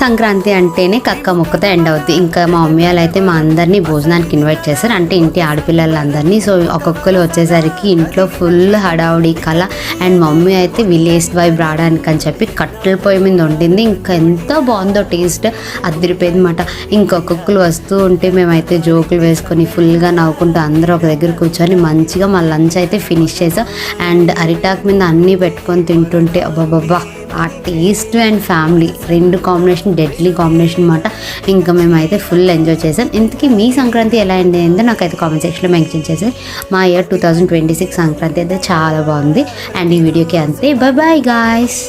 సంక్రాంతి అంటేనే కక్క ముక్కతో ఎండ్ అవుద్ది. ఇంకా మా మమ్మీ వాళ్ళు అయితే మా అందరినీ భోజనానికి ఇన్వైట్ చేశారు, అంటే ఇంటి ఆడపిల్లలందరినీ. సో ఒక్కొక్కరు వచ్చేసరికి ఇంట్లో ఫుల్ హడావుడి కళ. అండ్ మమ్మీ అయితే విలేజ్ వైబ్ రావడానికి అని చెప్పి కట్టెల పొయ్యి మీద వండింది. ఇంకా ఎంత బాగుందో టేస్ట్, అదిరిపోయింది అనమాట. ఇంకొకరు వస్తూ ఉంటే మేమైతే జోకులు వేసుకొని ఫుల్గా నవ్వుకుంటూ అందరూ ఒక దగ్గర కూర్చొని మంచిగా మా లంచ్ అయితే ఫినిష్ చేసాం. అండ్ అరిటాక్ మీద అన్నీ పెట్టుకొని తింటుంటే అబ్బాబ్బా ఆ టేస్ట్ అండ్ ఫ్యామిలీ రెండు కాంబినేషన్ డెడ్లీ కాంబినేషన్ అనమాట. ఇంకా మేమైతే ఫుల్ ఎంజాయ్ చేసాం. ఇంతకీ మీ సంక్రాంతి ఎలా అయిందో నాకైతే కామెంట్ సెక్షన్లో మెన్షన్ చేసాం. మా ఇయర్ 2026 సంక్రాంతి అయితే చాలా బాగుంది. అండ్ ఈ వీడియోకి అంతే. Bye bye guys.